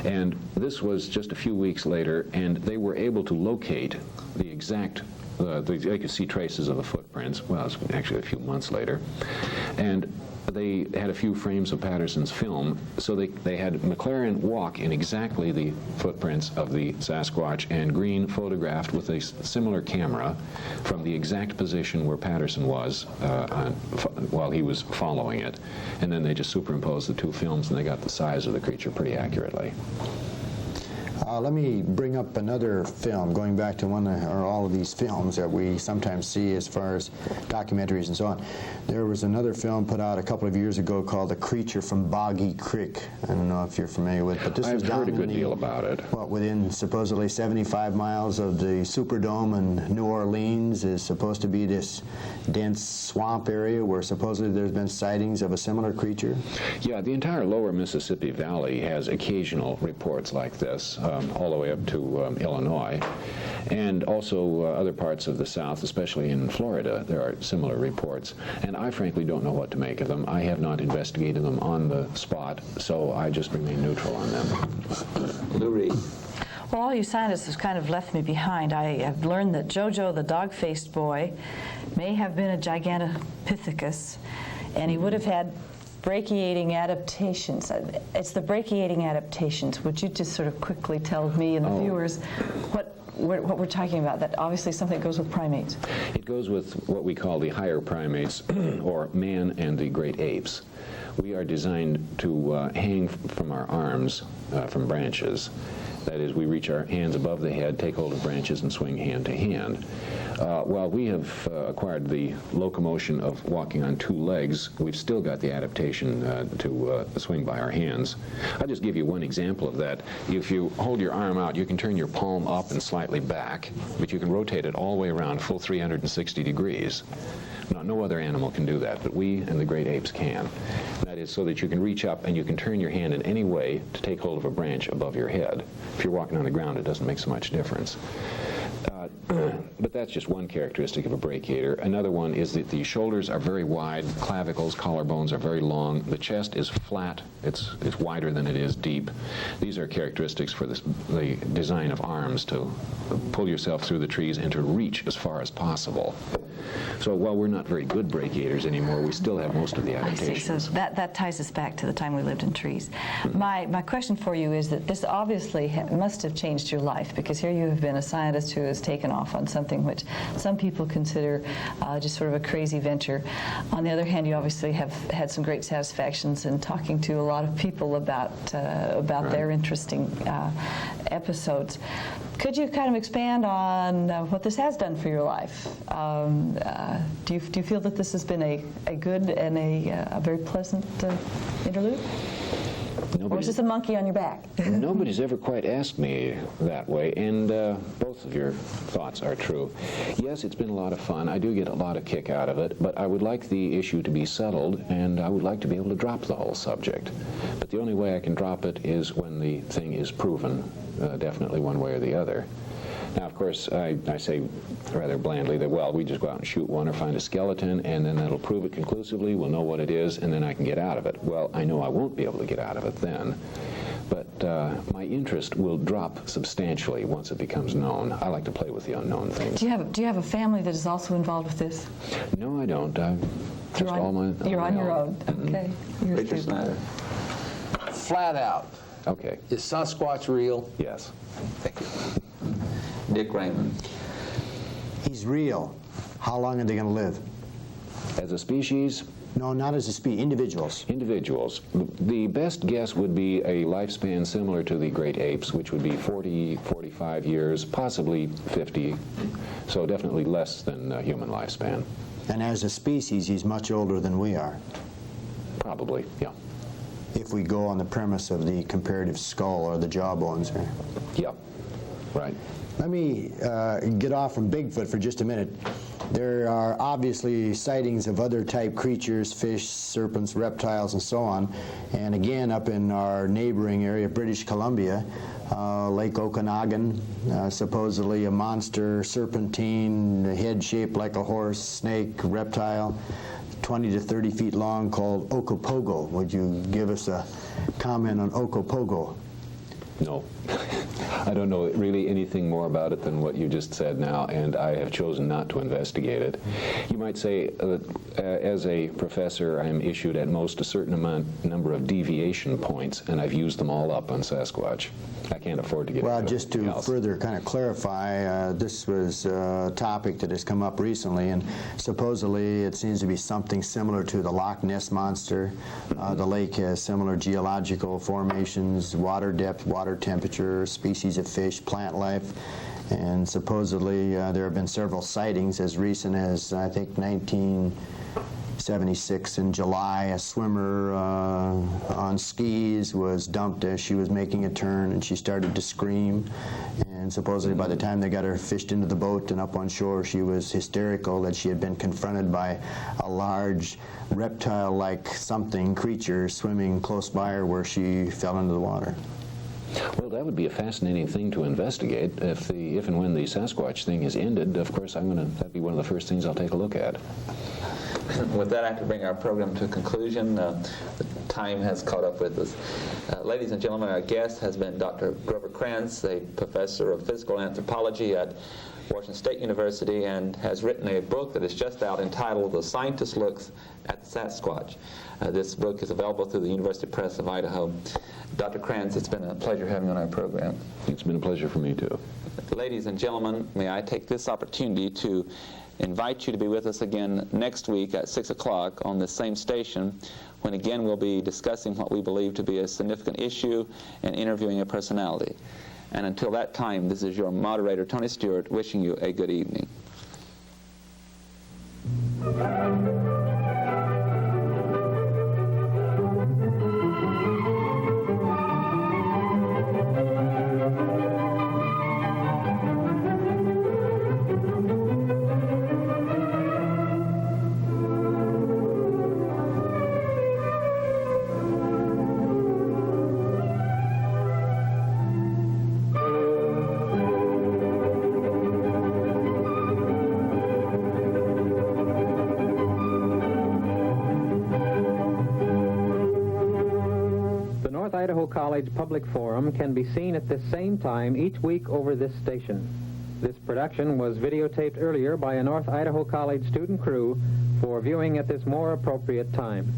And this was just a few weeks later, and they were able to locate the exact they could see traces of the footprints. Well, it was actually a few months later. And they had a few frames of Patterson's film, so they had McLaren walk in exactly the footprints of the Sasquatch, and Green photographed with a similar camera from the exact position where Patterson was while he was following it. And then they just superimposed the two films, and they got the size of the creature pretty accurately. Let me bring up another film, going back to one or all of these films that we sometimes see as far as documentaries and so on. There was another film put out a couple of years ago called The Creature from Boggy Creek. I don't know if you're familiar with it, but this was down I've heard a good deal about it. Within supposedly 75 miles of the Superdome in New Orleans is supposed to be this dense swamp area where supposedly there's been sightings of a similar creature. Yeah, the entire lower Mississippi Valley has occasional reports like this, all the way up to Illinois, and also other parts of the South, especially in Florida. There are similar reports, and I frankly don't know what to make of them. I have not investigated them on the spot, so I just remain neutral on them. Lou Reed. Well, all you scientists have kind of left me behind. I have learned that Jojo, the dog-faced boy, may have been a Gigantopithecus, and he would have had brachiating adaptations. It's the brachiating adaptations. Would you just sort of quickly tell me and the viewers what we're talking about? That obviously something that goes with primates. It goes with what we call the higher primates, or man and the great apes. We are designed to hang from our arms from branches. That is, we reach our hands above the head, take hold of branches, and swing hand to hand. While we have acquired the locomotion of walking on two legs, we've still got the adaptation to swing by our hands. I'll just give you one example of that. If you hold your arm out, you can turn your palm up and slightly back, but you can rotate it all the way around, full 360 degrees. Now, no other animal can do that, but we and the great apes can. That is so that you can reach up and you can turn your hand in any way to take hold of a branch above your head. If you're walking on the ground, it doesn't make so much difference. But that's just one characteristic of a brachiator. Another one is that the shoulders are very wide, clavicles, collarbones are very long, the chest is flat, it's wider than it is deep. These are characteristics for the design of arms to pull yourself through the trees and to reach as far as possible. So while we're not very good brachiators anymore, we still have most of the adaptations. I see. So that ties us back to the time we lived in trees. My question for you is that this obviously must have changed your life, because here you have been a scientist who has taken off on something which some people consider just sort of a crazy venture. On the other hand, you obviously have had some great satisfactions in talking to a lot of people about their interesting episodes. Could you kind of expand on what this has done for your life? Do you feel that this has been a good and a very pleasant interlude? Or is this a monkey on your back? Nobody's ever quite asked me that way, and both of your thoughts are true. Yes, it's been a lot of fun. I do get a lot of kick out of it, but I would like the issue to be settled, and I would like to be able to drop the whole subject. But the only way I can drop it is when the thing is proven, definitely one way or the other. Now, of course, I say rather blandly that, well, we just go out and shoot one or find a skeleton, and then that'll prove it conclusively, we'll know what it is, and then I can get out of it. Well, I know I won't be able to get out of it then, but my interest will drop substantially once it becomes known. I like to play with the unknown things. Do you have a family that is also involved with this? No, I don't. You're on your own. Okay. Richard Snyder. Flat out, Okay. is Sasquatch real? Yes. Thank you. Dick Raymond. He's real. How long are they going to live? As a species, No, not as a species, individuals. individuals. The best guess would be a lifespan similar to the great apes, which would be 40, 45 years, possibly 50, so definitely less than human lifespan. And as a species, he's much older than we are, Probably, yeah. if we go on the premise of the comparative skull or the jawbones. Yep, right. Let me get off from Bigfoot for just a minute. There are obviously sightings of other type creatures, fish, serpents, reptiles, and so on. And again, up in our neighboring area, British Columbia, Lake Okanagan, supposedly a monster serpentine, head shaped like a horse, snake, reptile, 20 to 30 feet long, called Okopogo. Would you give us a comment on Okopogo? No. I don't know really anything more about it than what you just said now, and I have chosen not to investigate it. You might say that as a professor, I'm issued at most a certain number of deviation points, and I've used them all up on Sasquatch. I can't afford to get Well, into just to anything else. further kind of clarify, this was a topic that has come up recently, and supposedly it seems to be something similar to the Loch Ness Monster. The lake has similar geological formations, water depth, water temperature, species of fish, plant life, and supposedly there have been several sightings as recent as, I think, 1976 in July. A swimmer on skis was dumped as she was making a turn, and she started to scream, and supposedly by the time they got her fished into the boat and up on shore, she was hysterical that she had been confronted by a large reptile-like something creature swimming close by her where she fell into the water. Well, that would be a fascinating thing to investigate. If and when the Sasquatch thing is ended, of course, that'd be one of the first things I'll take a look at. With that, I have to bring our program to a conclusion. The time has caught up with us. Ladies and gentlemen, our guest has been Dr. Grover Krantz, a professor of physical anthropology at Washington State University, and has written a book that is just out entitled The Scientist Looks at the Sasquatch. This book is available through the University Press of Idaho. Dr. Krantz, it's been a pleasure having you on our program. It's been a pleasure for me, too. Ladies and gentlemen, may I take this opportunity to invite you to be with us again next week at 6 o'clock on this same station, when again we'll be discussing what we believe to be a significant issue and interviewing a personality. And until that time, this is your moderator, Tony Stewart, wishing you a good evening. Idaho College Public Forum can be seen at this same time each week over this station. This production was videotaped earlier by a North Idaho College student crew for viewing at this more appropriate time.